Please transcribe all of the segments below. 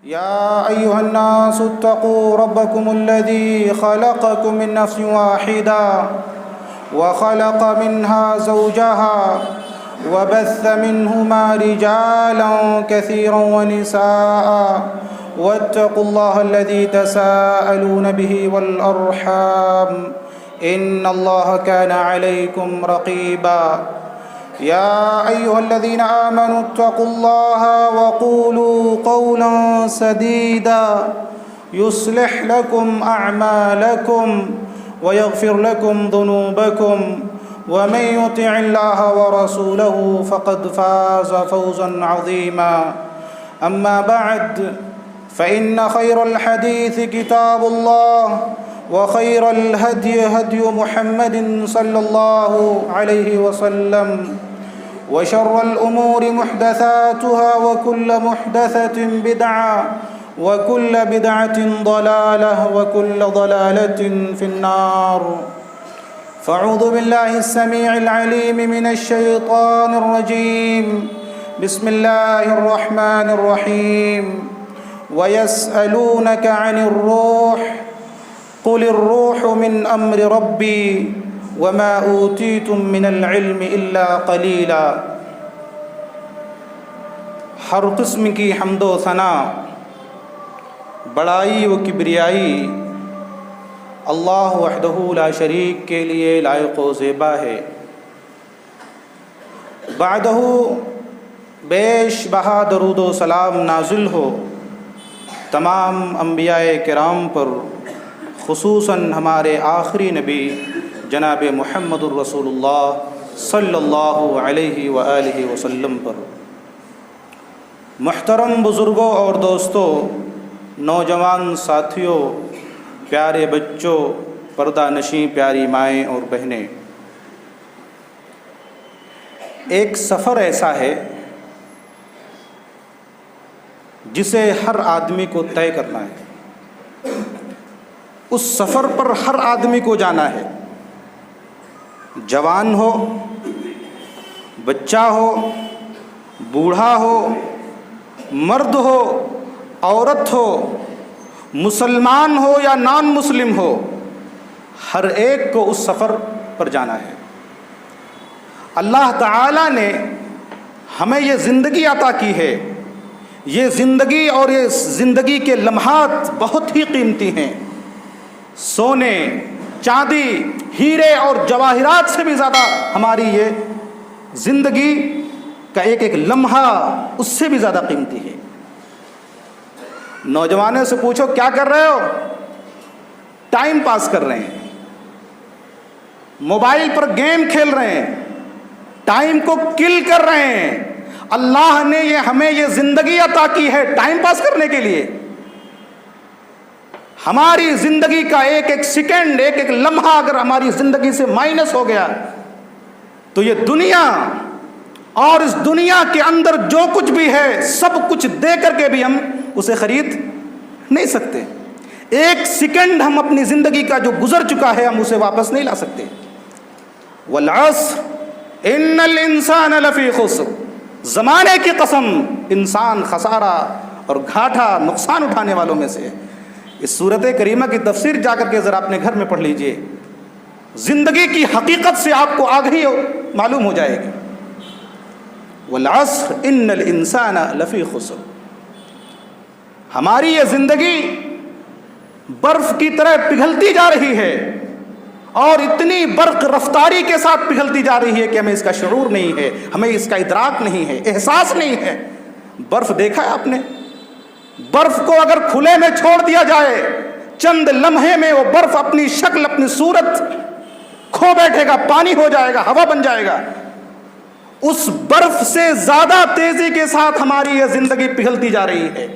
يا أيها الناس اتقوا ربكم الذي خلقكم من نفس واحدة وخلق منها زوجها وبث منهما رجالا كثيرا ونساء واتقوا الله الذي تساءلون به والأرحام إن الله كان عليكم رقيبا يا أيها الذين آمنوا اتقوا الله وقولوا قولا سديدا يصلح لكم أعمالكم ويغفر لكم ذنوبكم ومن يطع الله ورسوله فقد فاز فوزا عظيما أما بعد فإن خير الحديث كتاب الله وخير الهدي هدي محمد صلى الله عليه وسلم وشر الأمور محدثاتها وكل محدثة بدعة وكل بدعة ضلالة وكل ضلالة في النار فأعوذ بالله السميع العليم من الشيطان الرجيم بسم الله الرحمن الرحيم ويسألونك عن الروح قل الروح من أمر ربي وما أوتيتم من العلم إلا قليلا۔ ہر قسم کی حمد و ثنا، بڑائی و کبریائی اللہ وحدہ لا شریک کے لیے لائق و زیبا ہے۔ بعدہ بیش بہا درود و سلام نازل ہو تمام انبیاء کرام پر، خصوصاً ہمارے آخری نبی جناب محمد الرسول اللہ صلی اللہ علیہ وآلہ وسلم پر۔ محترم بزرگوں اور دوستوں، نوجوان ساتھیوں، پیارے بچوں، پردہ نشیں پیاری مائیں اور بہنیں، ایک سفر ایسا ہے جسے ہر آدمی کو طے کرنا ہے۔ اس سفر پر ہر آدمی کو جانا ہے، جوان ہو، بچہ ہو، بوڑھا ہو، مرد ہو، عورت ہو، مسلمان ہو یا نان مسلم ہو، ہر ایک کو اس سفر پر جانا ہے۔ اللہ تعالیٰ نے ہمیں یہ زندگی عطا کی ہے۔ یہ زندگی اور یہ زندگی کے لمحات بہت ہی قیمتی ہیں۔ سونے، چاندی، ہیرے اور جواہرات سے بھی زیادہ ہماری یہ زندگی کا ایک ایک لمحہ اس سے بھی زیادہ قیمتی ہے۔ نوجوانوں سے پوچھو کیا کر رہے ہو؟ ٹائم پاس کر رہے ہیں، موبائل پر گیم کھیل رہے ہیں، ٹائم کو کل کر رہے ہیں۔ اللہ نے ہمیں یہ زندگی عطا کی ہے ٹائم پاس کرنے کے لیے۔ ہماری زندگی کا ایک ایک سیکنڈ، ایک ایک لمحہ اگر ہماری زندگی سے مائنس ہو گیا تو یہ دنیا اور اس دنیا کے اندر جو کچھ بھی ہے سب کچھ دے کر کے بھی ہم اسے خرید نہیں سکتے۔ ایک سیکنڈ ہم اپنی زندگی کا جو گزر چکا ہے ہم اسے واپس نہیں لا سکتے۔ والعصر ان الانسان لفی خسر، زمانے کی قسم انسان خسارہ اور گھاٹا نقصان اٹھانے والوں میں سے ہے۔ اس سورت کریمہ کی تفسیر جا کر کے ذرا اپنے گھر میں پڑھ لیجئے، زندگی کی حقیقت سے آپ کو آگہی معلوم ہو جائے گی۔ والعصر ان الانسان لفی خسر، ہماری یہ زندگی برف کی طرح پگھلتی جا رہی ہے، اور اتنی برق رفتاری کے ساتھ پگھلتی جا رہی ہے کہ ہمیں اس کا شعور نہیں ہے، ہمیں اس کا ادراک نہیں ہے، احساس نہیں ہے۔ برف دیکھا ہے آپ نے؟ برف کو اگر کھلے میں چھوڑ دیا جائے چند لمحے میں وہ برف اپنی شکل، اپنی صورت کھو بیٹھے گا، پانی ہو جائے گا، ہوا بن جائے گا۔ اس برف سے زیادہ تیزی کے ساتھ ہماری یہ زندگی پگھلتی جا رہی ہے،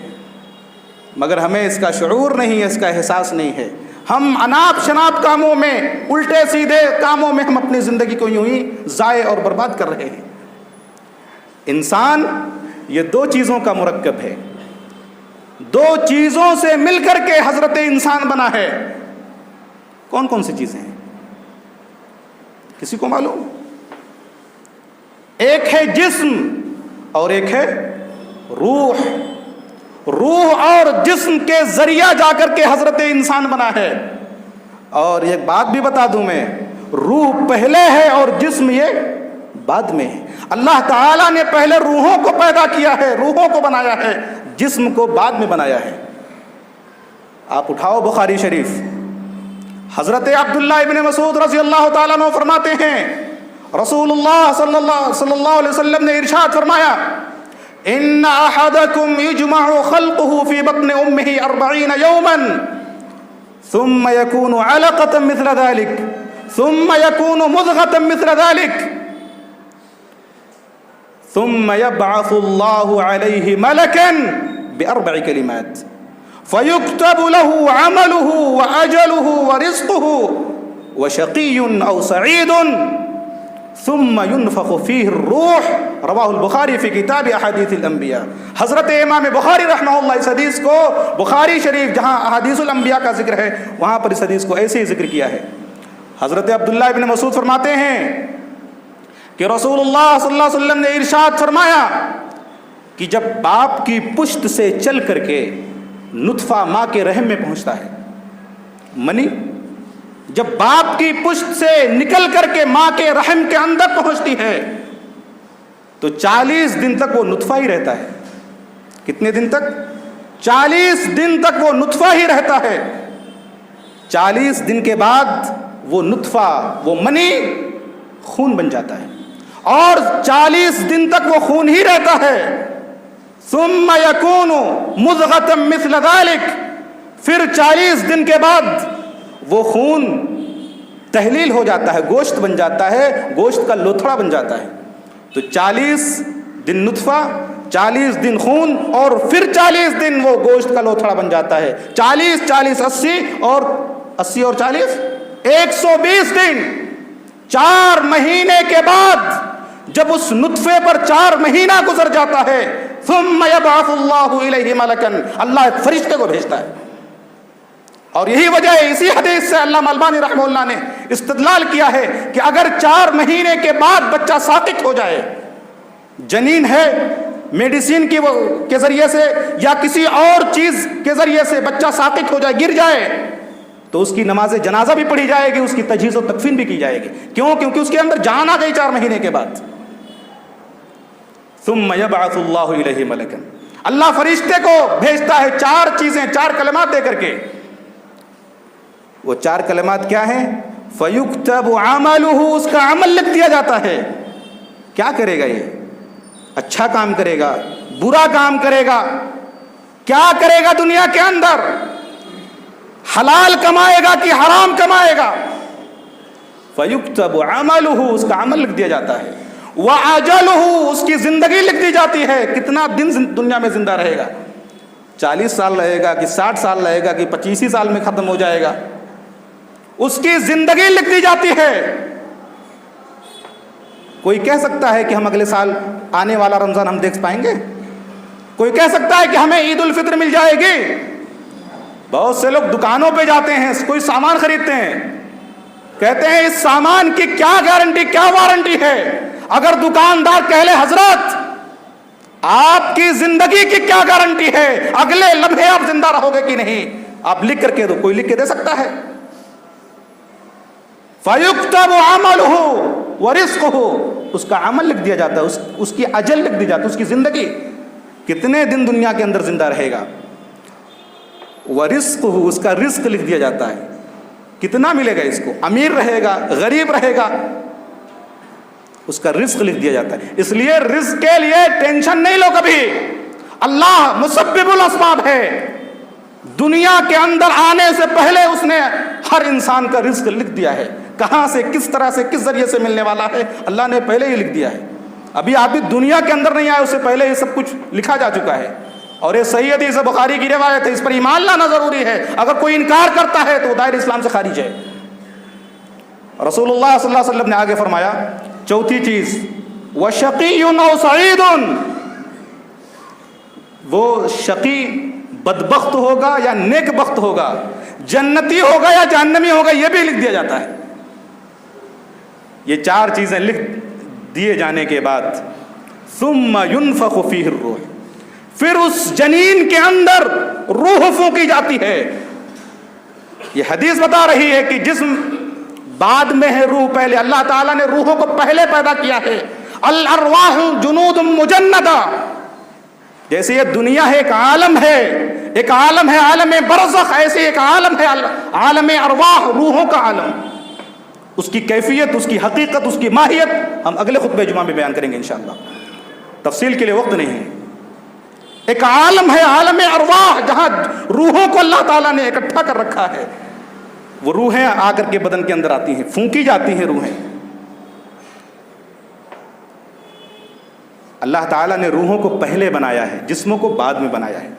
مگر ہمیں اس کا شعور نہیں ہے، اس کا احساس نہیں ہے۔ ہم اناپ شناپ کاموں میں، الٹے سیدھے کاموں میں ہم اپنی زندگی کو یوں ہی ضائع اور برباد کر رہے ہیں۔ انسان یہ دو چیزوں کا مرکب ہے، دو چیزوں سے مل کر کے حضرت انسان بنا ہے۔ کون کون سی چیزیں ہیں؟ کسی کو معلوم؟ ایک ہے جسم اور ایک ہے روح۔ روح اور جسم کے ذریعہ جا کر کے حضرت انسان بنا ہے. اور ایک بات بھی بتا دوں میں، روح پہلے ہے اور جسم یہ بعد میں ہے. اللہ تعالیٰ نے پہلے روحوں کو پیدا کیا ہے، روحوں کو بنایا ہے، جسم کو بعد میں بنایا ہے. آپ اٹھاؤ بخاری شریف، حضرت عبداللہ ابن مسعود رضی اللہ تعالیٰ عنہ فرماتے ہیں رسول اللہ صلی اللہ علیہ وسلم نے ارشاد فرمایا ان احدکم یجمع خلقه فی بطن امہ 40 یوما ثم یکون علقة مثل ذلك ثم یکون مضغة مثل ذلك ثم يبعث الله عليه ملكا بأربع كلمات فيكتب له عمله وأجله ورزقه وشقي أو سعيد ثم ينفخ فيه الروح. رواه البخاری فی کتاب احادیث الانبیاء. حضرت امام بخاری رحمہ اللہ اس حدیث کو بخاری شریف جہاں احادیث الانبیاء کا ذکر ہے وہاں پر اس حدیث کو ایسے ہی ذکر کیا ہے. حضرت عبداللہ ابن مسعود فرماتے ہیں کہ رسول اللہ صلی اللہ علیہ وسلم نے ارشاد فرمایا کہ جب باپ کی پشت سے چل کر کے نطفہ ماں کے رحم میں پہنچتا ہے، منی جب باپ کی پشت سے نکل کر کے ماں کے رحم کے اندر پہنچتی ہے تو 40 دن تک وہ نطفہ ہی رہتا ہے. کتنے دن تک؟ 40 دن تک وہ نطفہ ہی رہتا ہے. 40 دن کے بعد وہ نطفہ، وہ منی خون بن جاتا ہے اور 40 دن تک وہ خون ہی رہتا ہے. ثم یکون مضغة مثل ذلك، پھر 40 دن کے بعد وہ خون تحلیل ہو جاتا ہے، گوشت بن جاتا ہے، گوشت کا لوتھڑا بن جاتا ہے. تو 40 دن نطفہ، 40 دن خون اور پھر 40 دن وہ گوشت کا لوتھڑا بن جاتا ہے. 40 40 80 اور 80 اور 40 120 دن. 4 مہینے کے بعد جب اس نطفے پر 4 مہینہ گزر جاتا ہے ثم یبعث اللہ الیہ ملکا، اللہ ایک فرشتے کو بھیجتا ہے. اور یہی وجہ ہے، اسی حدیث سے علامہ البانی رحمہ اللہ نے استدلال کیا ہے کہ اگر 4 مہینے کے بعد بچہ ساقط ہو جائے، جنین ہے، میڈیسن کے ذریعے سے یا کسی اور چیز کے ذریعے سے بچہ ساقط ہو جائے، گر جائے، تو اس کی نماز جنازہ بھی پڑھی جائے گی، اس کی تجہیز و تکفین بھی کی جائے گی. کیوں؟ کیونکہ اس کے اندر جان آ گئی 4 مہینے کے بعد. ثم یبعث اللہ الیہ ملکا، اللہ فرشتے کو بھیجتا ہے 4 چیزیں، 4 کلمات دے کر کے. وہ 4 کلمات کیا ہیں؟ فیکتب عملہ، اس کا عمل لکھ دیا جاتا ہے. کیا کرے گا یہ؟ اچھا کام کرے گا، برا کام کرے گا، کیا کرے گا دنیا کے اندر، حلال کمائے گا کہ حرام کمائے گا. فیکتب عملہ، اس کا عمل لکھ دیا جاتا ہے. وَأَجَلُهُ، اس کی زندگی لکھ دی جاتی ہے، کتنا دن دنیا میں زندہ رہے گا. 40 سال رہے گا کہ 60 سال رہے گا کہ 25 سال میں ختم ہو جائے گا، اس کی زندگی لکھ دی جاتی ہے. کوئی کہہ سکتا ہے کہ ہم اگلے سال آنے والا رمضان ہم دیکھ پائیں گے؟ کوئی کہہ سکتا ہے کہ ہمیں عید الفطر مل جائے گی؟ بہت سے لوگ دکانوں پہ جاتے ہیں، کوئی سامان خریدتے ہیں، کہتے ہیں اس سامان کی کیا گارنٹی، کیا وارنٹی ہے. اگر دکاندار کہہ لے حضرت آپ کی زندگی کی کیا گارنٹی ہے، اگلے لمحے آپ زندہ رہو گے کہ نہیں، آپ لکھ کر کے دو، کوئی لکھ کے دے سکتا ہے. فَيُكْتَبُ عَمَلُهُ وَرِزْقُهُ، اس کا عمل لکھ دیا جاتا ہے، اس کی اجل لکھ دی جاتی ہے، اس کی زندگی کتنے دن دنیا کے اندر زندہ رہے گا. وَرِزْقُهُ، اس کا رزق لکھ دیا جاتا ہے، کتنا ملے گا اس کو، امیر رہے گا، غریب رہے گا، اس کا رزق لکھ دیا جاتا ہے. اس لیے رزق کے لیے ٹینشن نہیں لو کبھی، اللہ مسبب الاسباب ہے. دنیا کے اندر آنے سے پہلے اس نے ہر انسان کا رزق لکھ دیا ہے، کہاں سے، کس طرح سے، کس ذریعے سے ملنے والا ہے، اللہ نے پہلے ہی لکھ دیا ہے. ابھی آپ بھی دنیا کے اندر نہیں آئے، اس سے پہلے یہ سب کچھ لکھا جا چکا ہے. اور یہ صحیح حدیث بخاری کی روایت ہے، اس پر ایمان لانا ضروری ہے. اگر کوئی انکار کرتا ہے تو وہ دائرہ اسلام سے خارج ہے. رسول اللہ صلی اللہ علیہ وسلم نے آگے فرمایا 4تھی چیز، وَشَقِيٌّ أَوْ سَعِيدٌ، وہ شقی بدبخت ہوگا یا نیک بخت ہوگا، جنتی ہوگا یا جہنمی ہوگا، یہ بھی لکھ دیا جاتا ہے. یہ 4 چیزیں لکھ دیے جانے کے بعد ثم ينفخ فيه الروح، پھر اس جنین کے اندر روح پھونکی جاتی ہے. یہ حدیث بتا رہی ہے کہ جسم بعد میں ہے، روح پہلے. اللہ تعالیٰ نے روحوں کو پہلے پیدا کیا ہے. الارواح جنود مجندہ. جیسے یہ دنیا ہے، ایک عالم ہے، ایک عالم ہے عالم برزخ، ایسے ایک عالم ہے عالم ارواح، روحوں کا عالم. اس کی کیفیت، اس کی حقیقت، اس کی ماہیت ہم اگلے خطبہ جمعہ میں بیان کریں گے انشاءاللہ. تفصیل کے لیے وقت نہیں ہے. ایک عالم ہے عالم ارواح، جہاں روحوں کو اللہ تعالیٰ نے اکٹھا کر رکھا ہے. وہ روحیں آ کر کے بدن کے اندر آتی ہیں، پھونکی جاتی ہیں روحیں. اللہ تعالیٰ نے روحوں کو پہلے بنایا ہے، جسموں کو بعد میں بنایا ہے.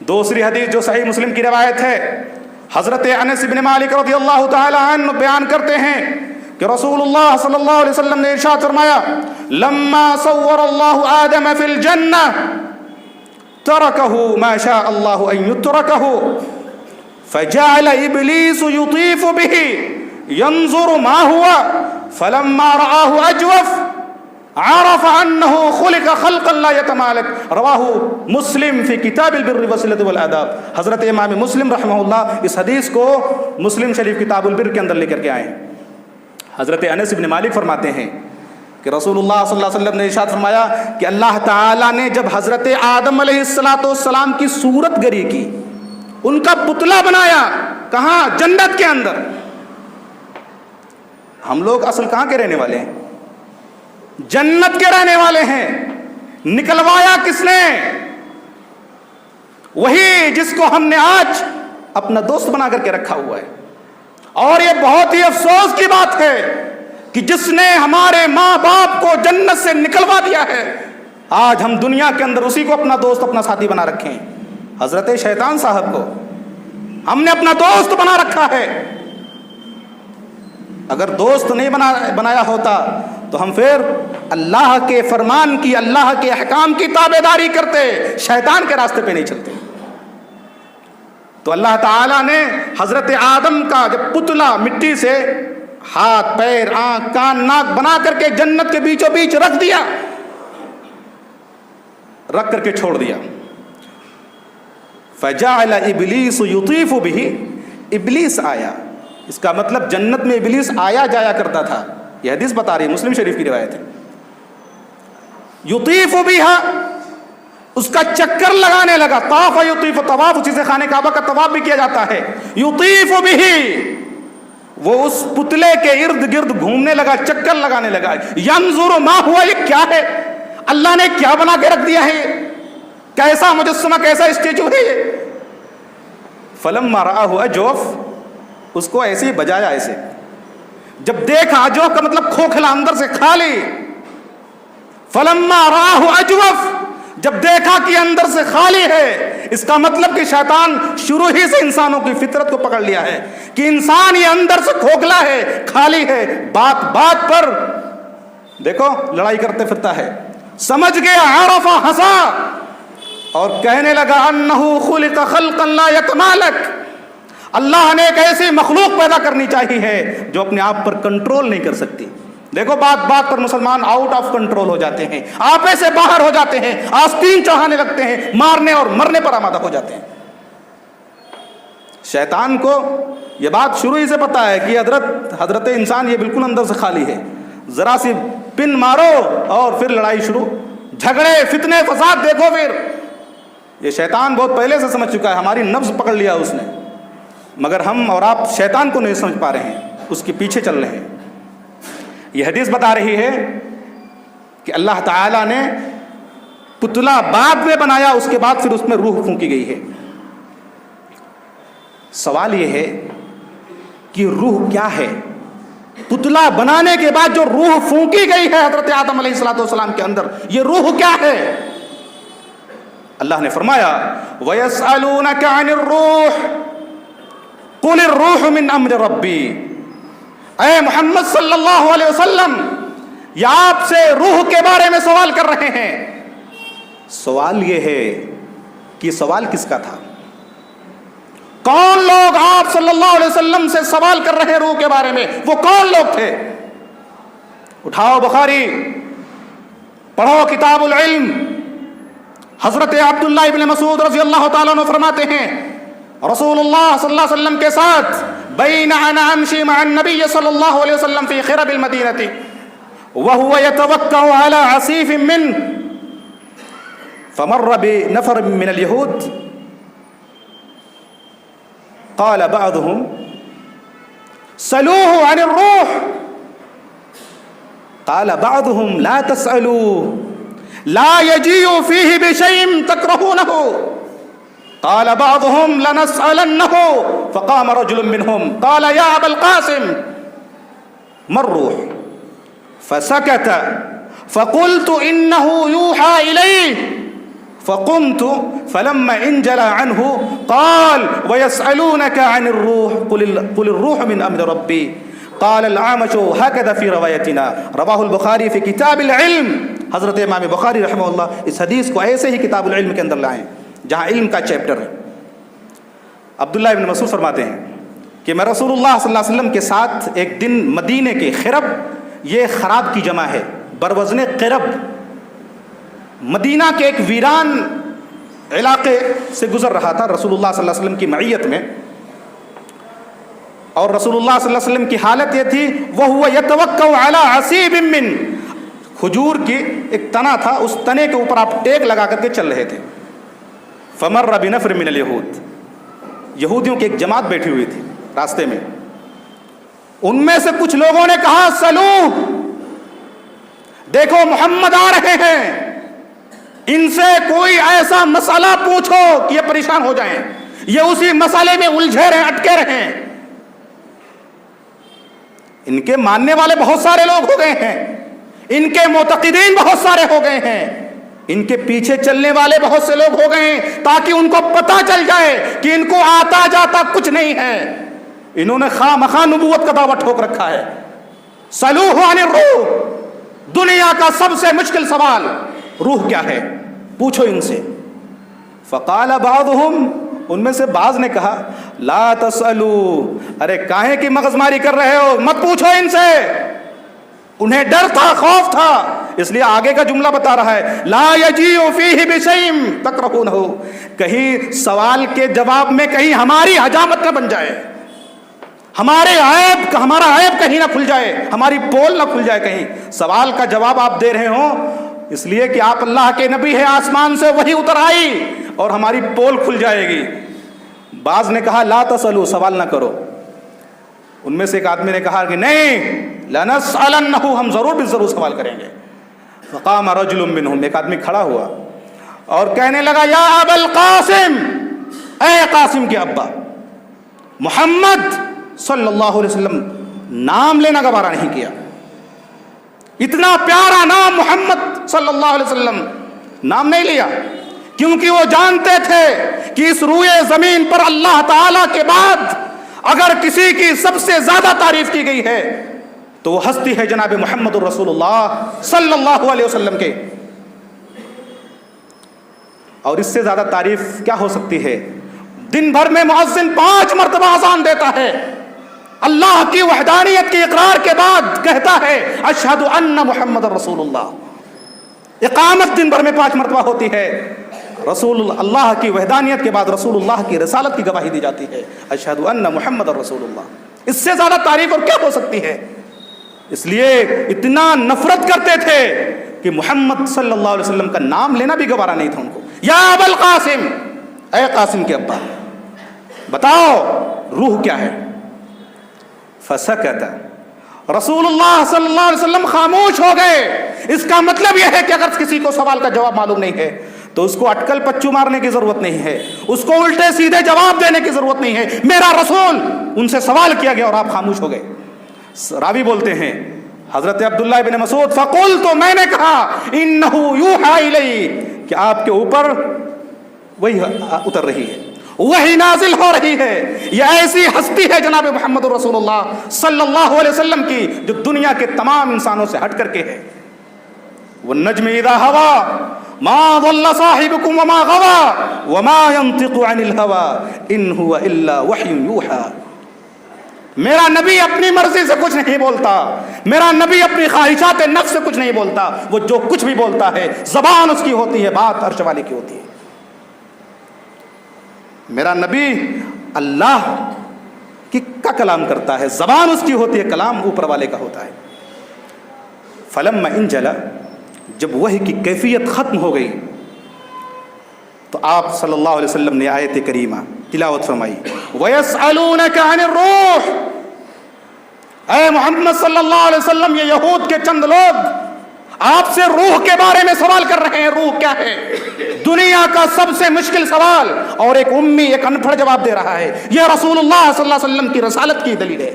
دوسری حدیث جو صحیح مسلم کی روایت ہے، حضرت انس بن مالک رضی اللہ تعالی عنہ بیان کرتے ہیں کہ رسول اللہ صلی اللہ علیہ وسلم نے ارشاد فرمایا: لما صور اللہ آدم فی الجنہ ترکہ ما شاء اللہ ان یترکہ فجعل ابلیس یطیف بہ ینظر ما ہوا فلما رآہ اجوف عرف انه خلق خلقا لا يتمالك. رواہ مسلم فی کتاب البر والصلۃ والآداب. حضرت امام مسلم رحمہ اللہ اس حدیث کو مسلم شریف کتاب البر کے اندر لے کر کے آئے ہیں. حضرت انس بن مالک فرماتے ہیں کہ رسول اللہ صلی اللہ علیہ وسلم نے ارشاد فرمایا کہ اللہ تعالیٰ نے جب حضرت آدم علیہ السلام کی صورت گری کی، ان کا پتلا بنایا، کہاں؟ جنت کے اندر. ہم لوگ اصل کہاں کے رہنے والے ہیں؟ جنت کے رہنے والے ہیں. نکلوایا کس نے؟ وہی جس کو ہم نے آج اپنا دوست بنا کر کے رکھا ہوا ہے. اور یہ بہت ہی افسوس کی بات ہے کہ جس نے ہمارے ماں باپ کو جنت سے نکلوا دیا ہے، آج ہم دنیا کے اندر اسی کو اپنا دوست، اپنا ساتھی بنا رکھے ہیں. حضرت شیطان صاحب کو ہم نے اپنا دوست بنا رکھا ہے. اگر دوست نہیں بنایا ہوتا تو ہم پھر اللہ کے فرمان کی، اللہ کے احکام کی تابعداری کرتے، شیطان کے راستے پہ نہیں چلتے. تو اللہ تعالیٰ نے حضرت آدم کا جب پتلا مٹی سے ہاتھ، پیر، آنکھ، کان، ناک بنا کر کے جنت کے بیچوں بیچ رکھ دیا، رکھ کر کے چھوڑ دیا. فجعل ابلیس یطیف بہ. ابلیس آیا، اس کا مطلب جنت میں ابلیس آیا جایا کرتا تھا. یہ حدیث بتا رہی ہے، مسلم شریف کی روایت ہے. یطیف بہا، اس کا چکر لگانے لگا. طاف یطیف، طواف اسی سے خانہ کعبہ کا طواف بھی کیا جاتا ہے. یطیف بہ، وہ اس پتلے کے ارد گرد گھومنے لگا، چکر لگانے لگا. ینظر ما ہوا، یہ کیا ہے؟ اللہ نے کیا بنا کے رکھ دیا ہے؟ کیسا مجسمہ، کیسا اسٹیچو ہے یہ؟ فلما رآہ اجوف، اس کو ایسے ہی بجایا، ایسے جب دیکھا، جو کا مطلب کھوکھلا، اندر سے خالی. فلما رآہ اجوف، جب دیکھا کہ اندر سے خالی ہے، اس کا مطلب کہ شیطان شروع ہی سے انسانوں کی فطرت کو پکڑ لیا ہے کہ انسان یہ اندر سے کھوکھلا ہے، خالی ہے. بات بات پر دیکھو لڑائی کرتے پھرتا ہے. سمجھ گیا، عرف، ہنسا اور کہنے لگا انہ خلق خلقا لا یتمالک. اللہ نے ایک ایسی مخلوق پیدا کرنی چاہیے ہے جو اپنے آپ پر کنٹرول نہیں کر سکتی. دیکھو بات بات پر مسلمان آؤٹ آف کنٹرول ہو جاتے ہیں، آپے سے باہر ہو جاتے ہیں، آستین چڑھانے لگتے ہیں، مارنے اور مرنے پر آمادہ ہو جاتے ہیں. شیطان کو یہ بات شروع ہی سے پتا ہے کہ حضرت انسان یہ بالکل اندر سے خالی ہے. ذرا سی پن مارو اور پھر لڑائی شروع، جھگڑے، فتنے، فساد. دیکھو پھر یہ شیطان بہت پہلے سے سمجھ چکا ہے، ہماری نفس پکڑ لیا اس نے، مگر ہم اور آپ شیطان کو نہیں سمجھ پا رہے ہیں، اس کے پیچھے چل رہے ہیں. یہ حدیث بتا رہی ہے کہ اللہ تعالیٰ نے پتلا بعد میں بنایا، اس کے بعد پھر اس میں روح پھونکی گئی ہے. سوال یہ ہے کہ روح کیا ہے؟ پتلا بنانے کے بعد جو روح پھونکی گئی ہے حضرت آدم علیہ السلام کے اندر، یہ روح کیا ہے؟ اللہ نے فرمایا وَيَسْأَلُونَكَ عَنِ الرُّوحِ قُلِ الرُّوحُ مِنْ أَمْرِ رَبِّي. اے محمد صلی اللہ علیہ وسلم، یہ آپ سے روح کے بارے میں سوال کر رہے ہیں. سوال یہ ہے کہ سوال کس کا تھا؟ کون لوگ آپ صلی اللہ علیہ وسلم سے سوال کر رہے ہیں روح کے بارے میں؟ وہ کون لوگ تھے؟ اٹھاؤ بخاری، پڑھو کتاب العلم. حضرت عبداللہ ابن مسعود رضی اللہ تعالیٰ عنہ فرماتے ہیں رسول اللہ صلی اللہ علیہ وسلم کے ساتھ بین انا امشی مع النبی صلی اللہ علیہ وسلم فی خرب المدینہ وهو يتوکع على عصیف من فمر بنفر من اليهود قال بعضهم سلوه عن الروح قال بعضهم لا تسألوه لا يجيء فيه بشيء تكرهونه قال بعضهم لنسألنه فقام رجل منهم قال يا أبا القاسم ما الروح فسكت فقلت إنه يوحى إليه فقمت فلما انجلى عنه قال ويسألونك عن الروح قل الروح من أمر ربي قال الأعمش هكذا في روايتنا رواه البخاری في کتاب العلم. حضرت امام بخاری رحمہ اللہ اس حدیث کو ایسے ہی کتاب العلم کے اندر لائیں جہاں علم کا چیپٹر ہے. عبداللہ ابن مسعود فرماتے ہیں کہ میں رسول اللہ صلی اللہ علیہ وسلم کے ساتھ ایک دن مدینے کے خرب، یہ خراب کی جمع ہے، بروزن قرب، مدینہ کے ایک ویران علاقے سے گزر رہا تھا رسول اللہ صلی اللہ علیہ وسلم کی معیت میں، اور رسول اللہ صلی اللہ علیہ وسلم کی حالت یہ تھی وَهُوَ يَتَوَكَّوْ عَلَىٰ عَصِيبٍ مِّن، کھجور کی ایک تنا تھا، اس تنے کے اوپر آپ ٹیک لگا کر کے چل رہے تھے. فَمَرَّ بِنَفْرٍ مِّنَ الْيَهُودِ، یہودیوں کی ایک جماعت بیٹھی ہوئی تھی راستے میں. ان میں سے کچھ لوگوں نے کہا سلو، دیکھو محمد آ رہے ہیں، ان سے کوئی ایسا مسئلہ پوچھو کہ یہ پریشان ہو جائیں، یہ اسی مسئلے میں الجھے رہیں، اٹکے رہیں. ان کے ماننے والے بہت سارے لوگ ہو گئے ہیں، ان کے معتقدین بہت سارے ہو گئے ہیں، ان کے پیچھے چلنے والے بہت سے لوگ ہو گئے ہیں، تاکہ ان کو پتہ چل جائے کہ ان کو آتا جاتا کچھ نہیں ہے. انہوں نے خواہ مخواہ نبوت کا دعویٰ ٹھوک رکھا ہے. سلوہ عن الروح، دنیا کا سب سے مشکل سوال روح کیا ہے، پوچھو ان سے. فقال بعضهم، ان میں سے بعض نے کہا لا تسألوا، ارے کاہے کی مغز ماری کر رہے ہو، مت پوچھو ان سے. انہیں ڈر تھا، خوف تھا، اس لیے آگے کا جملہ بتا رہا ہے لا یجیء فیہ بشیء تکرہونہ، کہیں سوال کے جواب میں کہیں ہماری حجامت نہ بن جائے، ہمارا عیب کہیں نہ کھل جائے، ہماری پول نہ کھل جائے. کہیں سوال کا جواب آپ دے رہے ہوں اس لیے کہ آپ اللہ کے نبی ہیں، آسمان سے وحی اتر آئی اور ہماری پول کھل جائے گی. بعض نے کہا لا تسألوا، سوال نہ کرو. ان میں سے ایک آدمی نے کہا کہ نہیں لنسألنہ، ہم ضرور سوال کریں گے. فقام رجل منہم، ایک آدمی کھڑا ہوا اور کہنے لگا یا ابا القاسم، اے قاسم کے ابا، محمد صلی اللہ علیہ وسلم نام لینا گوارا نہیں کیا. اتنا پیارا نام محمد صلی اللہ علیہ وسلم، نام نہیں لیا، کیونکہ وہ جانتے تھے کہ اس روئے زمین پر اللہ تعالی کے بعد اگر کسی کی سب سے زیادہ تعریف کی گئی ہے تو وہ ہستی ہے جناب محمد الرسول اللہ صلی اللہ علیہ وسلم کے. اور اس سے زیادہ تعریف کیا ہو سکتی ہے؟ دن بھر میں مؤذن 5 مرتبہ اذان دیتا ہے، اللہ کی وحدانیت کے اقرار کے بعد کہتا ہے اشہد ان محمد رسول اللہ. اقامت دن بھر میں 5 مرتبہ ہوتی ہے، رسول اللہ کی وحدانیت کے بعد رسول اللہ کی رسالت کی گواہی دی جاتی ہے اشہد ان محمد رسول اللہ. اس سے زیادہ تعریف اور کیا ہو سکتی ہے؟ اس لیے اتنا نفرت کرتے تھے کہ محمد صلی اللہ علیہ وسلم کا نام لینا بھی گوارا نہیں تھا ان کو. یا ابا القاسم، اے قاسم کے ابا، بتاؤ روح کیا ہے. فسکت، رسول اللہ صلی اللہ علیہ وسلم خاموش ہو گئے. اس کا مطلب یہ ہے کہ اگر کسی کو سوال کا جواب معلوم نہیں ہے تو اس کو اٹکل پچو مارنے کی ضرورت نہیں ہے، اس کو الٹے سیدھے جواب دینے کی ضرورت نہیں ہے. میرا رسول، ان سے سوال کیا گیا اور آپ خاموش ہو گئے. راوی بولتے ہیں حضرت عبداللہ ابن مسعود فقلت، تو میں نے کہا انہ یوحی الی، کہ آپ کے اوپر وہی اتر رہی ہے، وہی نازل ہو رہی ہے. یہ ایسی ہستی ہے جناب محمد رسول اللہ صلی اللہ علیہ وسلم کی جو دنیا کے تمام انسانوں سے ہٹ کر کے ہے. والنجم اذا ہوا ما ضل صاحبكم وما غوى وما ينطق عن الهوى ان هو الا وحي يوحى. میرا نبی اپنی مرضی سے کچھ نہیں بولتا، میرا نبی اپنی خواہشات نفس سے کچھ نہیں بولتا، وہ جو کچھ بھی بولتا ہے زبان اس کی ہوتی ہے، بات عرش والے کی ہوتی ہے۔ میرا نبی اللہ کا کلام کرتا ہے، زبان اس کی ہوتی ہے، کلام اوپر والے کا ہوتا ہے۔ فلما انجلا، جب وحی کی کیفیت ختم ہو گئی تو آپ صلی اللہ علیہ وسلم نے آیت کریمہ تلاوت فرمائی، وَيَسْأَلُونَكَ عَنِ الرُّوحِ، اے محمد صلی اللہ علیہ وسلم، یہ یہود کے چند لوگ آپ سے روح کے بارے میں سوال کر رہے ہیں۔ روح کیا ہے؟ دنیا کا سب سے مشکل سوال، اور ایک امی، ایک ان پڑھ جواب دے رہا ہے۔ یہ رسول اللہ صلی اللہ علیہ وسلم کی رسالت کی دلیل ہے،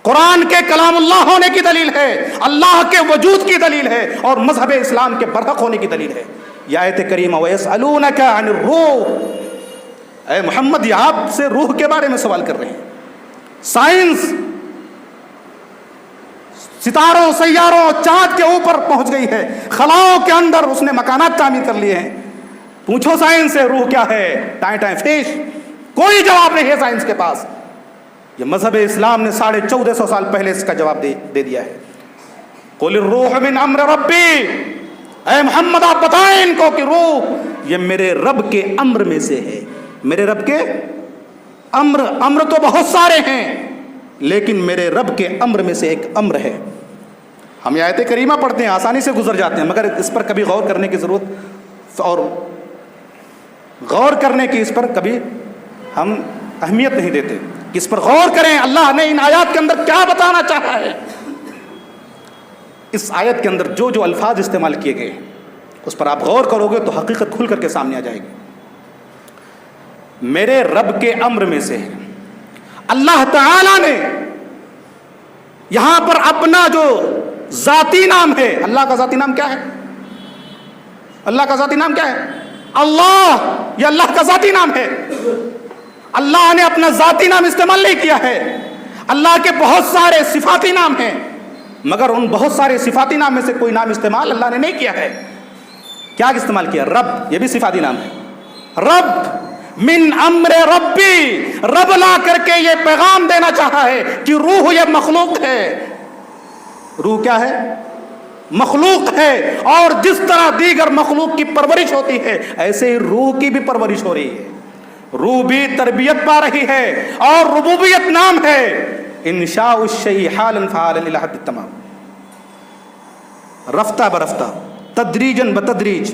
قرآن کے کلام اللہ ہونے کی دلیل ہے، اللہ کے وجود کی دلیل ہے، اور مذہب اسلام کے برحق ہونے کی دلیل ہے۔ یہ آیت کریمہ وَيَسْأَلُونَكَ عَنِ الرُّوحِ، اے محمد یہ آپ سے روح کے بارے میں سوال کر رہے ہیں۔ سائنس ستاروں، سیاروں، چاند کے اوپر پہنچ گئی ہے، خلاؤں کے اندر اس نے مکانات تعمیر کر لیے ہیں۔ پوچھو سائنس سے روح کیا ہے، ٹائیں فش، کوئی جواب نہیں ہے سائنس کے پاس۔ یہ مذہب اسلام نے 1450 سال پہلے اس کا جواب دے دیا ہے۔ قُلِ الرُّوحُ مِنْ أَمْرِ رَبِّي، اے محمد آپ بتائیں ان کو کہ روح یہ میرے رب کے امر میں سے ہے۔ میرے رب کے امر تو بہت سارے ہیں، لیکن میرے رب کے امر میں سے ایک امر ہے۔ ہم یہ آیت کریمہ پڑھتے ہیں، آسانی سے گزر جاتے ہیں، مگر اس پر کبھی غور کرنے کی ضرورت، اور غور کرنے کی اس پر کبھی ہم اہمیت نہیں دیتے کہ اس پر غور کریں اللہ نے ان آیات کے اندر کیا بتانا چاہا ہے۔ اس آیت کے اندر جو جو الفاظ استعمال کیے گئے اس پر آپ غور کرو گے تو حقیقت کھل کر کے سامنے آ جائے گی۔ میرے رب کے امر میں سے ہے، اللہ تعالی نے یہاں پر اپنا جو ذاتی نام ہے، اللہ کا ذاتی نام کیا ہے؟ اللہ کا ذاتی نام کیا ہے؟ اللہ، یہ اللہ کا ذاتی نام ہے۔ اللہ نے اپنا ذاتی نام استعمال نہیں کیا ہے۔ اللہ کے بہت سارے صفاتی نام ہیں، مگر ان بہت سارے صفاتی نام میں سے کوئی نام استعمال اللہ نے نہیں کیا ہے۔ کیا استعمال کیا؟ رب، یہ بھی صفاتی نام ہے۔ رب، من امر ربی، رب لا کر کے یہ پیغام دینا چاہا ہے کہ روح یہ مخلوق ہے۔ روح کیا ہے؟ مخلوق ہے، اور جس طرح دیگر مخلوق کی پرورش ہوتی ہے ایسے ہی روح کی بھی پرورش ہو رہی ہے۔ روح بھی تربیت پا رہی ہے، اور ربوبیت نام ہے انشاء الشیء حالا فعالا الی حد التمام، رفتہ برفتہ، تدریجاً بتدریج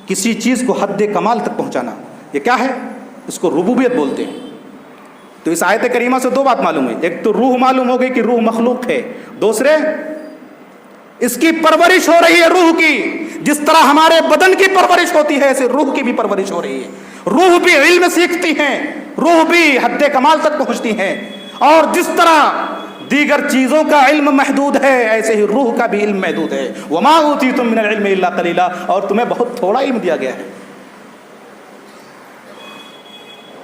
کسی چیز کو حد کمال تک پہنچانا، یہ کیا ہے؟ اس کو ربوبیت بولتے ہیں۔ تو اس آیت کریمہ سے دو بات معلوم ہوئی، ایک تو روح معلوم ہو گئی کہ روح مخلوق ہے، دوسرے اس کی پرورش ہو رہی ہے روح کی، جس طرح ہمارے بدن کی پرورش ہوتی ہے ایسے روح کی بھی پرورش ہو رہی ہے۔ روح بھی علم سیکھتی ہیں، روح بھی حد کمال تک پہنچتی ہیں، اور جس طرح دیگر چیزوں کا علم محدود ہے ایسے ہی روح کا بھی علم محدود ہے۔ وما اوتیتم من العلم الا قلیلا، اور تمہیں بہت تھوڑا علم دیا گیا ہے۔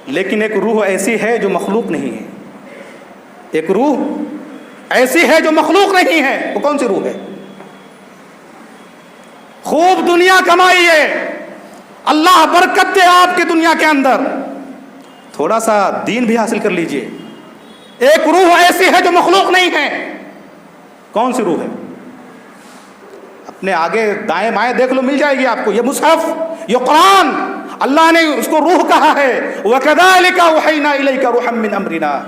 لیکن ایک روح ایسی ہے جو مخلوق نہیں ہے، ایک روح ایسی ہے جو مخلوق نہیں ہے۔ وہ کون سی روح ہے؟ خوب دنیا کمائیے، اللہ برکت دے آپ کی دنیا کے اندر، تھوڑا سا دین بھی حاصل کر لیجئے۔ ایک روح ایسی ہے جو مخلوق نہیں ہے۔ کون سی روح ہے؟ اپنے آگے دائیں بائیں دیکھ لو، مل جائے گی آپ کو۔ یہ مصحف، یہ قرآن، اللہ نے اس کو روح کہا ہے۔ وَكَذَلِكَ أَوْحَيْنَا إِلَيْكَ رُوحًا مِّنْ أَمْرِنَا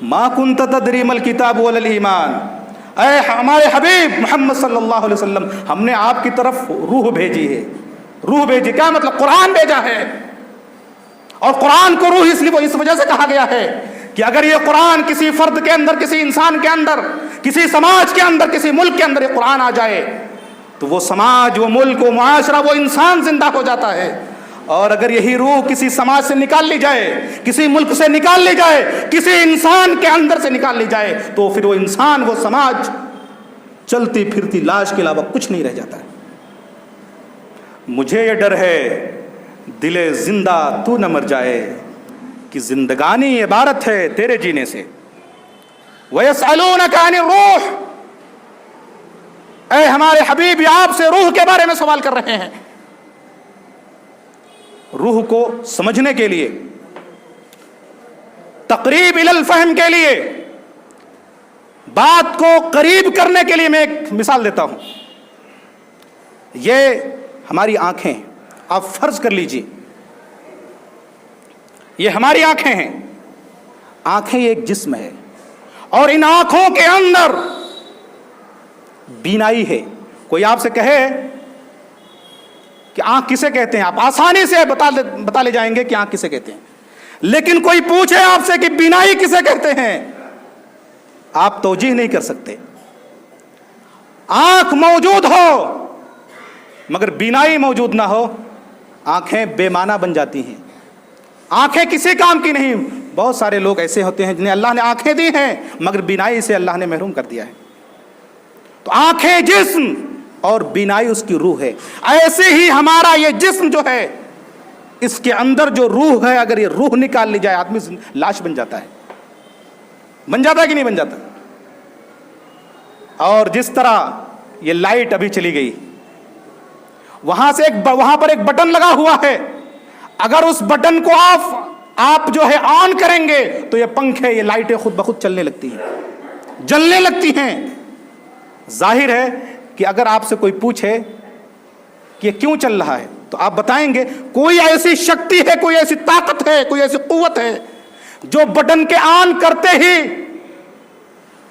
مَا كُنْتَ تَدْرِي مَا الْكِتَابُ وَلَا الْإِيمَانُ، اے ہمارے حبیب محمد صلی اللہ علیہ وسلم، ہم نے آپ کی طرف روح بھیجی ہے۔ روح بھیجی کیا مطلب؟ قرآن بھیجا ہے، اور قرآن کو روح اس وجہ سے کہا گیا ہے کہ اگر یہ قرآن کسی فرد کے اندر، کسی انسان کے اندر، کسی سماج کے اندر، کسی ملک کے اندر یہ قرآن آ جائے تو وہ سماج، وہ ملک، وہ معاشرہ، وہ انسان زندہ ہو جاتا ہے۔ اور اگر یہی روح کسی سماج سے نکال لی جائے، کسی ملک سے نکال لی جائے، کسی انسان کے اندر سے نکال لی جائے تو پھر وہ انسان، وہ سماج چلتی پھرتی لاش کے علاوہ کچھ نہیں رہ جاتا ہے۔ مجھے یہ ڈر ہے دل زندہ تو نہ مر جائے کہ زندگانی عبارت ہے تیرے جینے سے۔ وَيَسْأَلُونَكَ عَنِ الرُّوحِ، اے ہمارے حبیب آپ سے روح کے بارے میں سوال کر رہے ہیں۔ روح کو سمجھنے کے لیے تقریب الی الفہم کے لیے، بات کو قریب کرنے کے لیے میں ایک مثال دیتا ہوں. یہ ہماری آنکھیں، آپ فرض کر لیجئے یہ ہماری آنکھیں ہیں. آنکھیں ایک جسم ہے اور ان آنکھوں کے اندر بینائی ہے. کوئی آپ سے کہے کہ آنکھ کسے کہتے ہیں، آپ آسانی سے بتا لے جائیں گے کہ آنکھ کسے کہتے ہیں. لیکن کوئی پوچھے آپ سے کہ بینائی کسے کہتے ہیں، آپ توجیہ نہیں کر سکتے. آنکھ موجود ہو مگر بینائی موجود نہ ہو، آنکھیں بے معنی بن جاتی ہیں. آنکھیں کسی کام کی نہیں. بہت سارے لوگ ایسے ہوتے ہیں جنہیں اللہ نے آنکھیں دی ہیں مگر بینائی سے اللہ نے محروم کر دیا ہے. تو آنکھیں جسم اور بینائی اس کی روح ہے. ایسے ہی ہمارا یہ جسم جو ہے، اس کے اندر جو روح ہے، اگر یہ روح نکال لی جائے آدمی لاش بن جاتا ہے. بن جاتا ہے کہ نہیں بن جاتا؟ اور جس طرح یہ لائٹ ابھی چلی گئی، وہاں پر ایک بٹن لگا ہوا ہے. اگر اس بٹن کو آپ جو ہے آن کریں گے تو یہ پنکھے، یہ لائٹیں خود بخود چلنے لگتی ہیں، جلنے لگتی ہیں. ظاہر ہے کہ اگر آپ سے کوئی پوچھے کہ یہ کیوں چل رہا ہے تو آپ بتائیں گے کوئی ایسی شکتی ہے، کوئی ایسی طاقت ہے، کوئی ایسی قوت ہے جو بٹن کے آن کرتے ہی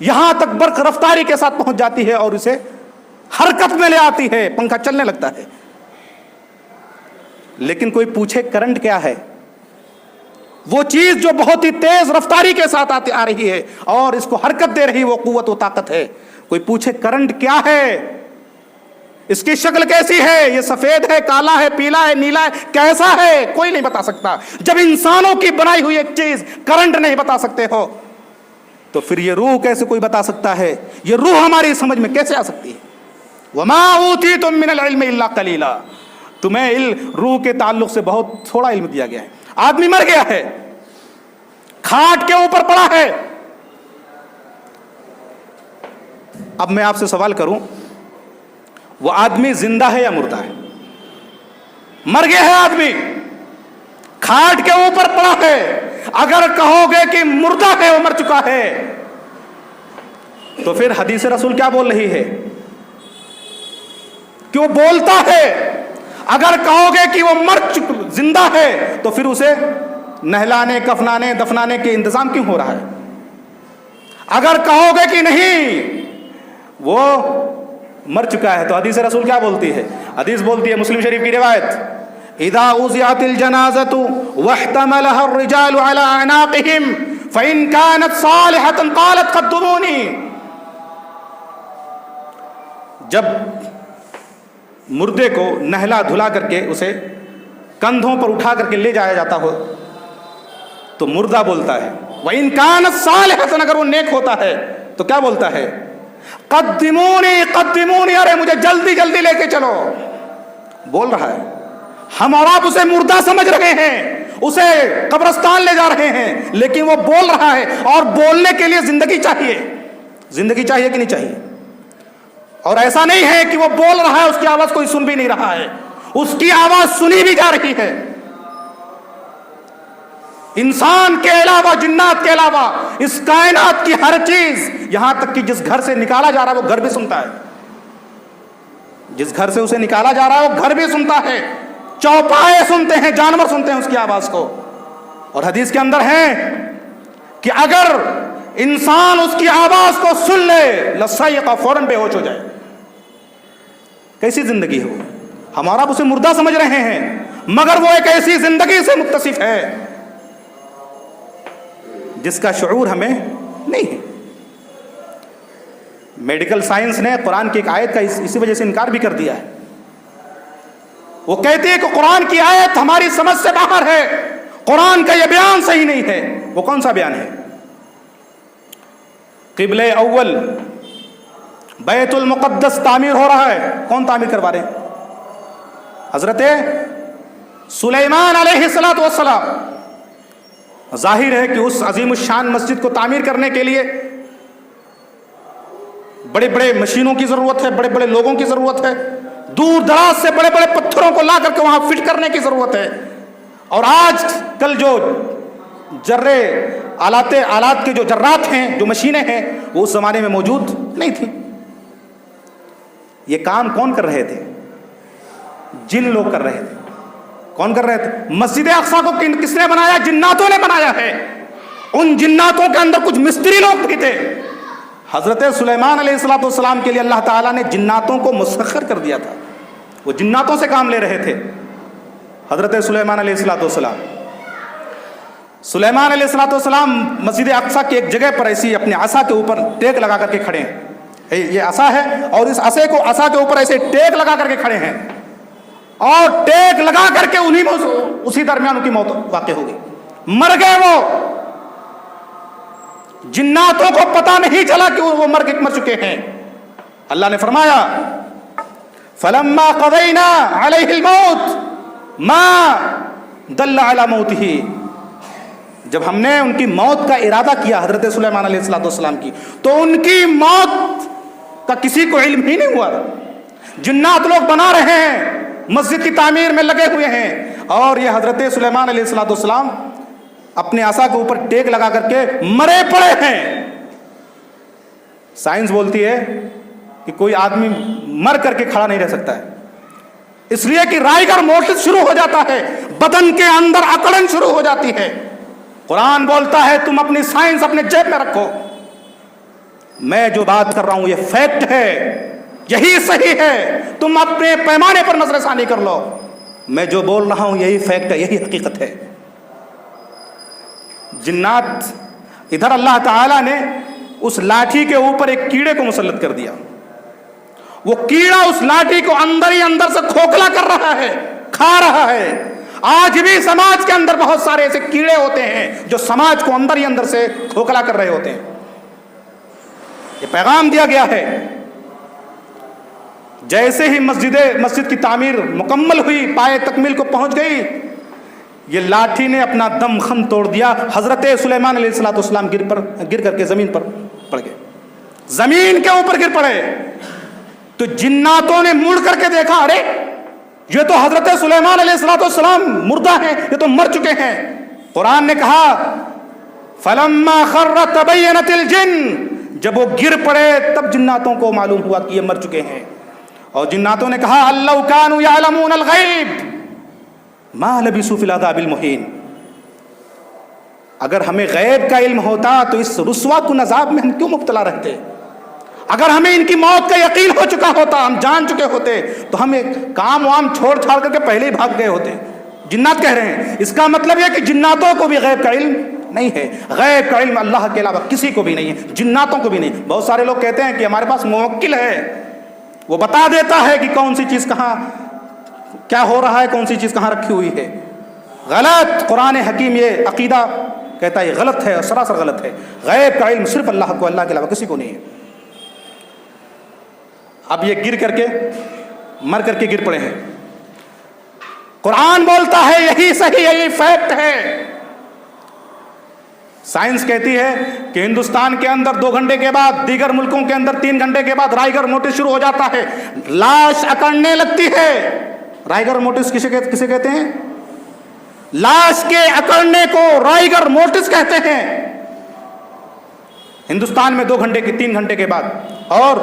یہاں تک برق رفتاری کے ساتھ پہنچ جاتی ہے اور اسے حرکت میں لے آتی ہے، پنکھا چلنے لگتا ہے. لیکن کوئی پوچھے کرنٹ کیا ہے، وہ چیز جو بہت ہی تیز رفتاری کے ساتھ آ رہی ہے اور اس کو حرکت دے رہی وہ قوت و طاقت ہے. کوئی پوچھے کرنٹ کیا ہے، اس کی شکل کیسی ہے، یہ سفید ہے، کالا ہے، پیلا ہے، نیلا ہے، کیسا ہے، کوئی نہیں بتا سکتا. جب انسانوں کی بنائی ہوئی ایک چیز کرنٹ نہیں بتا سکتے ہو تو پھر یہ روح کیسے کوئی بتا سکتا ہے؟ یہ روح ہماری سمجھ میں کیسے آ سکتی ہے؟ وما اوتیتم من العلم الا قلیلا. تمہیں روح کے تعلق سے بہت تھوڑا علم دیا گیا ہے. آدمی مر گیا ہے، کھاٹ کے اوپر پڑا ہے. اب میں آپ سے سوال کروں، وہ آدمی زندہ ہے یا مردہ ہے؟ مر گیا ہے آدمی، کھاٹ کے اوپر پڑا ہے. اگر کہو گے کہ مردہ ہے، وہ مر چکا ہے، تو پھر حدیث رسول کیا بول رہی ہے؟ کیوں بولتا ہے؟ اگر کہو گے کہ وہ زندہ ہے تو پھر اسے نہلانے، کفنانے، دفنانے کے انتظام کیوں ہو رہا ہے؟ اگر کہو گے کہ نہیں وہ مر چکا ہے تو حدیث رسول کیا بولتی ہے؟ حدیث بولتی ہے، مسلم شریف کی روایت، اذا اوزعت الجنازۃ واحتملها الرجال على اعناقهم فان كانت صالحة قالت قدموني. جب مردے کو نہلا دھلا کر کے اسے کندھوں پر اٹھا کر کے لے جایا جاتا ہو تو مردہ بولتا ہے، وَإِن كَانَتْ صَالِحَةً، اگر وہ نیک ہوتا ہے تو کیا بولتا ہے؟ قدمونی قدمونی، ارے مجھے جلدی جلدی لے کے چلو. بول رہا ہے. ہم اور آپ اسے مردہ سمجھ رہے ہیں، اسے قبرستان لے جا رہے ہیں، لیکن وہ بول رہا ہے. اور بولنے کے لیے زندگی چاہیے. زندگی چاہیے کہ نہیں چاہیے؟ اور ایسا نہیں ہے کہ وہ بول رہا ہے، اس کی آواز کوئی سن بھی نہیں رہا ہے، اس کی آواز سنی بھی جا رہی ہے. انسان کے علاوہ، جنات کے علاوہ اس کائنات کی ہر چیز، یہاں تک کہ جس گھر سے نکالا جا رہا ہے وہ گھر بھی سنتا ہے. جس گھر سے اسے نکالا جا رہا ہے وہ گھر بھی سنتا ہے. چوپائے سنتے ہیں، جانور سنتے ہیں اس کی آواز کو. اور حدیث کے اندر ہے کہ اگر انسان اس کی آواز کو سن لے لصیقہ، فوراً بے ہوش ہو جائے. کیسی زندگی ہے وہ؟ ہمارا اسے مردہ سمجھ رہے ہیں مگر وہ ایک ایسی زندگی سے متصف ہے جس کا شعور ہمیں نہیں ہے. میڈیکل سائنس نے قرآن کی ایک آیت کا اسی وجہ سے انکار بھی کر دیا ہے. وہ کہتی ہے کہ قرآن کی آیت ہماری سمجھ سے باہر ہے، قرآن کا یہ بیان صحیح نہیں ہے. وہ کون سا بیان ہے؟ قبلہ اول بیت المقدس تعمیر ہو رہا ہے. کون تعمیر کروا رہے ہیں؟ حضرت سلیمان علیہ الصلوۃ والسلام. ظاہر ہے کہ اس عظیم الشان مسجد کو تعمیر کرنے کے لیے بڑے بڑے مشینوں کی ضرورت ہے، بڑے بڑے لوگوں کی ضرورت ہے، دور دراز سے بڑے بڑے پتھروں کو لا کر کے وہاں فٹ کرنے کی ضرورت ہے. اور آج کل جو آلات کے جو جرات ہیں، جو مشینیں ہیں، وہ اس زمانے میں موجود نہیں تھیں۔ یہ کام کون کر رہے تھے؟ جن لوگ کر رہے تھے۔ کون کر رہے تھے؟ مسجد اقصیٰ کو کس نے بنایا؟ جناتوں نے بنایا ہے۔ ان جناتوں کے اندر کچھ مستری لوگ بھی تھے۔ حضرت سلیمان علیہ السلام کے لیے اللہ تعالیٰ نے جناتوں کو مسخر کر دیا تھا، وہ جناتوں سے کام لے رہے تھے۔ حضرت سلیمان علیہ السلام مسجد اقصیٰ کی ایک جگہ پر ایسی اپنے عصا کے اوپر ٹیک لگا کر کے کھڑے ہیں۔ یہ عصا ہے اور اس عصا کے اوپر ایسے ٹیک لگا کر کے کھڑے ہیں، اور ٹیک لگا کر کے اسی درمیان ان کی موت واقع ہو گئی، مر گئے۔ وہ جناتوں کو پتہ نہیں چلا کہ وہ مر چکے ہیں۔ اللہ نے فرمایا فَلَمَّا قَضَيْنَا عَلَيْهِ الْمَوْتِ مَا دَلَّ عَلَى مَوْتِهِ، جب ہم نے ان کی موت کا ارادہ کیا حضرت سلیمان علیہ السلام کی، تو ان کی موت کا کسی کو علم ہی نہیں ہوا۔ جنات لوگ بنا رہے ہیں، مسجد کی تعمیر میں لگے ہوئے ہیں، اور یہ حضرت سلیمان علیہ السلام اپنے عصا کے اوپر ٹیک لگا کر کے مرے پڑے ہیں۔ سائنس بولتی ہے کہ کوئی آدمی مر کر کے کھڑا نہیں رہ سکتا ہے، اس لیے کہ رائگر موٹس شروع ہو جاتا ہے، بدن کے اندر اکڑن شروع ہو جاتی ہے۔ قرآن بولتا ہے تم اپنی سائنس اپنے جیب میں رکھو، میں جو بات کر رہا ہوں یہ فیکٹ ہے، یہی صحیح ہے، تم اپنے پیمانے پر نظر ثانی کر لو، میں جو بول رہا ہوں یہی فیکٹ ہے، یہی حقیقت ہے۔ جنات، ادھر اللہ تعالیٰ نے اس لاٹھی کے اوپر ایک کیڑے کو مسلط کر دیا، وہ کیڑا اس لاٹھی کو اندر ہی اندر سے کھوکھلا کر رہا ہے، کھا رہا ہے۔ آج بھی سماج کے اندر بہت سارے ایسے کیڑے ہوتے ہیں جو سماج کو اندر ہی اندر سے کھوکھلا کر رہے ہوتے ہیں۔ یہ پیغام دیا گیا ہے، جیسے ہی مسجد کی تعمیر مکمل ہوئی، پائے تکمیل کو پہنچ گئی، یہ لاٹھی نے اپنا دم خم توڑ دیا۔ حضرت سلیمان علیہ السلام گر کر کے زمین پر پڑ گئے، زمین کے اوپر گر پڑے۔ تو جناتوں نے مڑ کر کے دیکھا، ارے یہ تو حضرت سلیمان علیہ السلام مردہ ہیں، یہ تو مر چکے ہیں۔ قرآن نے کہا فَلَمَّا خَرَّ تَبَيَّنَتِ الْجِنُّ، جب وہ گر پڑے تب جناتوں کو معلوم ہوا کہ یہ مر چکے ہیں، اور جناتوں نے کہا لَوْ كَانُوا يَعْلَمُونَ الْغَيْبَ مَا لَبِثُوا فِي الْعَذَابِ الْمُهِينِ، اگر ہمیں غیب کا علم ہوتا تو اس رسوا کن عذاب میں ہم کیوں مبتلا رہتے؟ اگر ہمیں ان کی موت کا یقین ہو چکا ہوتا، ہم جان چکے ہوتے، تو ہم ایک کام وام چھوڑ چھاڑ کر کے پہلے ہی بھاگ گئے ہوتے۔ جنات کہہ رہے ہیں، اس کا مطلب یہ کہ جناتوں کو بھی غیب کا علم نہیں ہے۔ غیب کا علم اللہ کے علاوہ کسی کو بھی نہیں ہے، جناتوں کو بھی نہیں۔ بہت سارے لوگ کہتے ہیں کہ ہمارے پاس موکل ہے، وہ بتا دیتا ہے کہ کون سی چیز کہاں کیا ہو رہا ہے، کون سی چیز کہاں رکھی ہوئی ہے۔ غلط، قرآن حکیم یہ عقیدہ کہتا ہے یہ غلط ہے اور سراسر غلط ہے۔ غیب کا علم صرف اللہ کو، اللہ کے علاوہ کسی کو نہیں ہے۔ اب یہ گر کر کے مر کر کے گر پڑے ہیں، قرآن بولتا ہے یہی صحیح، یہی فیکٹ ہے۔ سائنس کہتی ہے کہ ہندوستان کے اندر 2 گھنٹے کے بعد، دیگر ملکوں کے اندر 3 گھنٹے کے بعد رائگر موٹس شروع ہو جاتا ہے، لاش اکڑنے لگتی ہے۔ رائگر موٹس کسے کہتے ہیں؟ لاش کے اکڑنے کو رائگر موٹس کہتے ہیں۔ ہندوستان میں 2 گھنٹے کے 3 گھنٹے کے بعد، اور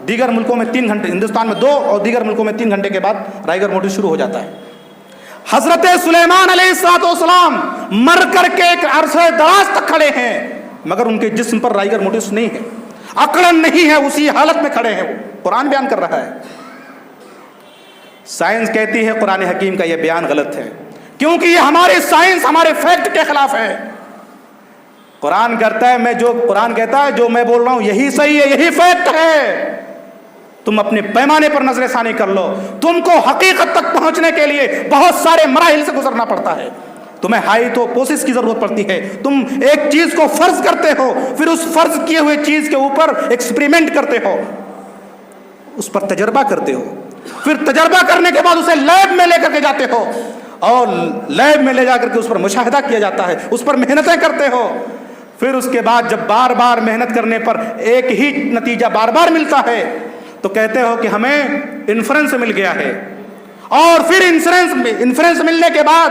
دیگر ملکوں میں 3 گھنٹے، ہندوستان میں 2 اور دیگر ملکوں میں 3 گھنٹے کے بعد رائگر موٹس شروع ہو جاتا ہے۔ حضرت سلیمان علیہ السلام مر کر کے ایک عرصہ دراز تک کھڑے ہیں، مگر ان کے جسم پر رائگر موٹس نہیں ہے، اکڑن نہیں ہے، اسی حالت میں کھڑے ہیں۔ وہ قرآن بیان کر رہا ہے۔ سائنس کہتی ہے قرآن حکیم کا یہ بیان غلط ہے، کیونکہ یہ ہماری سائنس، ہمارے فیکٹ کے خلاف ہے۔ قرآن کہتا ہے قرآن کہتا ہے جو میں بول رہا ہوں یہی صحیح ہے، یہی فیکٹ ہے۔ تم اپنے پیمانے پر نظر ثانی کر لو، تم کو حقیقت تک پہنچنے کے لیے بہت سارے مراحل سے گزرنا پڑتا ہے، تمہیں ہائی تو کوشش کی ضرورت پڑتی ہے۔ تم ایک چیز کو فرض کرتے ہو، پھر اس فرض کیے ہوئے چیز کے اوپر ایکسپریمنٹ کرتے ہو، اس پر تجربہ کرتے ہو، پھر تجربہ کرنے کے بعد اسے لیب میں لے کر کے جاتے ہو، اور لیب میں لے جا کر کے اس پر مشاہدہ کیا جاتا ہے، اس پر محنتیں کرتے ہو۔ پھر اس کے بعد جب بار بار محنت کرنے پر ایک ہی نتیجہ بار بار ملتا ہے تو کہتے ہو کہ ہمیں انفرنس مل گیا ہے، اور پھر انفرنس ملنے کے بعد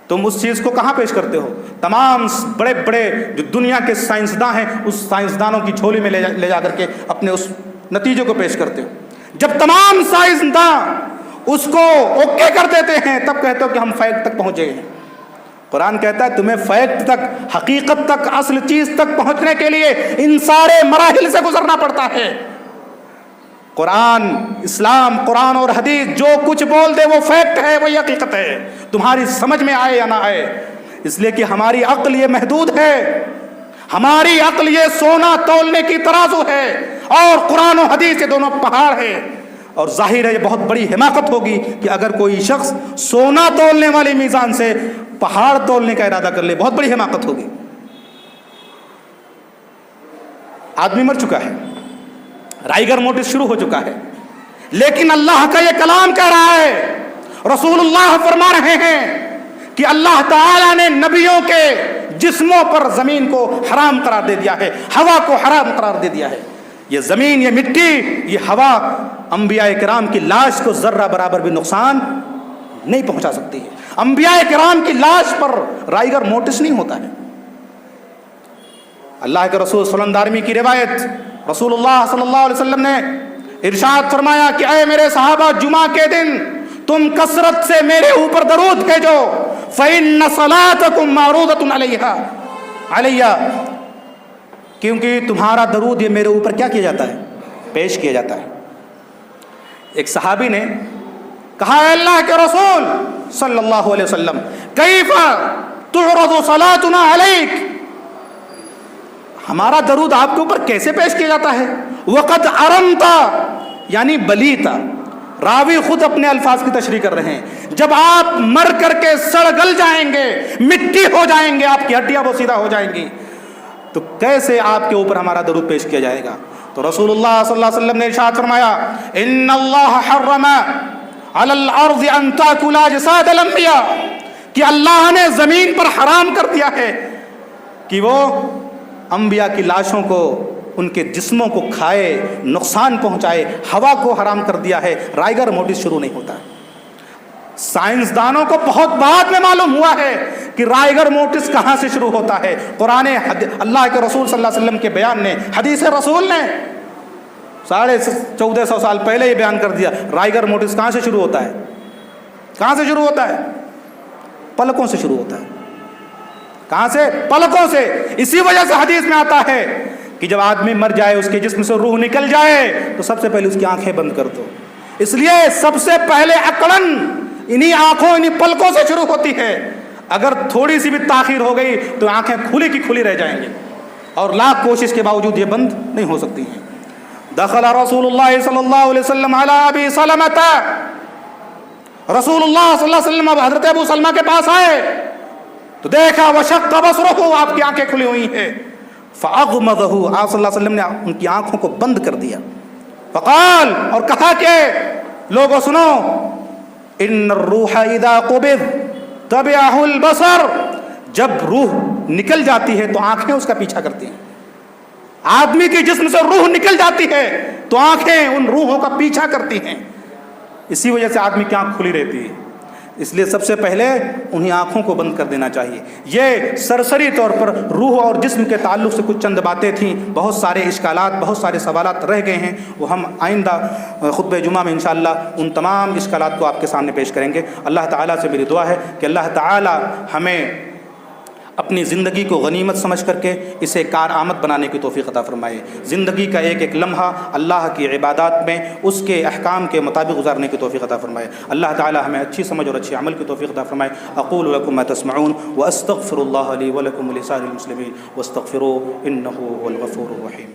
تم اس چیز کو کہاں پیش کرتے ہو؟ تمام بڑے بڑے جو دنیا کے سائنسداں ہیں اس سائنسدانوں کی جھولی میں لے جا کر کے اپنے اس نتیجے کو پیش کرتے ہو. جب تمام سائنسداں اس کو اوکے کر دیتے ہیں تب کہتے ہو کہ ہم فیکٹ تک پہنچ گئے ہیں. قرآن کہتا ہے تمہیں فیکٹ تک، حقیقت تک، اصل چیز تک پہنچنے کے لیے ان سارے مراحل سے گزرنا پڑتا ہے. قرآن، اسلام، قرآن اور حدیث جو کچھ بول دے وہ فیکٹ ہے، وہی حقیقت ہے، تمہاری سمجھ میں آئے یا نہ آئے. اس لیے کہ ہماری عقل یہ محدود ہے، ہماری عقل یہ سونا تولنے کی ترازو ہے، اور قرآن و حدیث یہ دونوں پہاڑ ہے. اور ظاہر ہے یہ بہت بڑی حماقت ہوگی کہ اگر کوئی شخص سونا تولنے والی میزان سے پہاڑ تولنے کا ارادہ کر لے، بہت بڑی حماقت ہوگی. آدمی مر چکا ہے، رائیگر موٹس شروع ہو چکا ہے، لیکن اللہ کا یہ کلام کہہ رہا ہے، رسول اللہ فرما رہے ہیں کہ اللہ تعالیٰ نے نبیوں کے جسموں پر زمین کو حرام قرار دے دیا ہے، ہوا کو حرام قرار دے دیا ہے. یہ زمین، یہ مٹی، یہ ہوا انبیاء کرام کی لاش کو ذرہ برابر بھی نقصان نہیں پہنچا سکتی ہے. انبیاء کرام کی لاش پر رائیگر موٹس نہیں ہوتا ہے. اللہ کے رسول صلی اللہ علیہ وسلم دارمی کی روایت، رسول اللہ صلی اللہ علیہ وسلم نے ارشاد فرمایا کہ اے میرے صحابہ، جمعہ کے دن تم کثرت سے میرے اوپر درود بھیجو، فإن صلاتکم معروضۃ علیہ، کیونکہ تمہارا درود یہ میرے اوپر کیا کیا جاتا ہے؟ پیش کیا جاتا ہے. ایک صحابی نے کہا اے اللہ کے رسول صلی اللہ علیہ وسلم، کیف تعرض صلاتنا علیک، ہمارا درود آپ کے اوپر کیسے پیش کیا جاتا ہے؟ وقد ارمتا یعنی بلیتا، راوی خود اپنے الفاظ کی تشریح کر رہے ہیں، جب آپ مر کر کے سڑ گل جائیں گے، مٹی ہو جائیں گے، آپ کی ہڈیاں بوسیدہ ہو جائیں گی، تو کیسے آپ کے اوپر ہمارا درود پیش کیا جائے گا؟ تو رسول اللہ صلی اللہ علیہ وسلم نے ارشاد فرمایا، ان اللہ حرم علی الارض ان تاکل اجساد الانبیاء، کہ اللہ نے زمین پر حرام کر دیا ہے کہ وہ انبیاء کی لاشوں کو، ان کے جسموں کو کھائے، نقصان پہنچائے. ہوا کو حرام کر دیا ہے، رائیگر موٹس شروع نہیں ہوتا ہے. سائنسدانوں کو بہت بعد میں معلوم ہوا ہے کہ رائیگر موٹس کہاں سے شروع ہوتا ہے. قرآن، اللہ کے رسول صلی اللہ علیہ وسلم کے بیان نے، حدیث رسول نے 1450 سال پہلے یہ بیان کر دیا. رائیگر موٹس کہاں سے شروع ہوتا ہے؟ کہاں سے شروع ہوتا ہے؟ پلکوں سے شروع ہوتا ہے. کہاں سے؟ پلکوں سے. اسی وجہ سے حدیث میں آتا ہے کہ جب آدمی مر جائے، اس کے جسم سے روح نکل جائے، تو سب سے پہلے اس کی آنکھیں بند کر دو. اس لیے سب سے پہلے اکڑن انہی آنکھوں، انہی پلکوں سے شروع ہوتی ہے. اگر تھوڑی سی بھی تاخیر ہو گئی تو آنکھیں کھلی کی کھلی رہ جائیں گی، اور لاکھ کوشش کے باوجود یہ بند نہیں ہو سکتی ہیں. دخل رسول اللہ صلی اللہ علیہ وسلم علی ابی سلمہ، رسول اللہ صلی اللہ علیہ وسلم حضرت ابو سلمہ کے پاس آئے تو دیکھا وشق بصرہ، آپ کی آنکھیں کھلی ہوئی ہیں. فاغمضہ، آپ صلی اللہ علیہ وسلم نے ان کی آنکھوں کو بند کر دیا. فقال، اور کہا کہ لوگوں سنو، ان الروح اذا قبض تبعہ البصر، جب روح نکل جاتی ہے تو آنکھیں اس کا پیچھا کرتی ہیں. آدمی کے جسم سے روح نکل جاتی ہے تو آنکھیں ان روحوں کا پیچھا کرتی ہیں. اسی وجہ سے آدمی کی آنکھ کھلی رہتی ہے. اس لیے سب سے پہلے انہیں آنکھوں کو بند کر دینا چاہیے. یہ سرسری طور پر روح اور جسم کے تعلق سے کچھ چند باتیں تھیں. بہت سارے اشکالات، بہت سارے سوالات رہ گئے ہیں، وہ ہم آئندہ خطبہ جمعہ میں انشاءاللہ ان تمام اشکالات کو آپ کے سامنے پیش کریں گے. اللہ تعالیٰ سے میری دعا ہے کہ اللہ تعالیٰ ہمیں اپنی زندگی کو غنیمت سمجھ کر کے اسے کارآمد بنانے کی توفیق عطا فرمائے. زندگی کا ایک ایک لمحہ اللہ کی عبادات میں اس کے احکام کے مطابق گزارنے کی توفیق عطا فرمائے. اللہ تعالی ہمیں اچھی سمجھ اور اچھے عمل کی توفیق عطا فرمائے. اقول لکم ما تسمعون واستغفر اللہ لی ولکم ولسائر المسلمین واستغفروہ انہ هو الغفور الرحیم.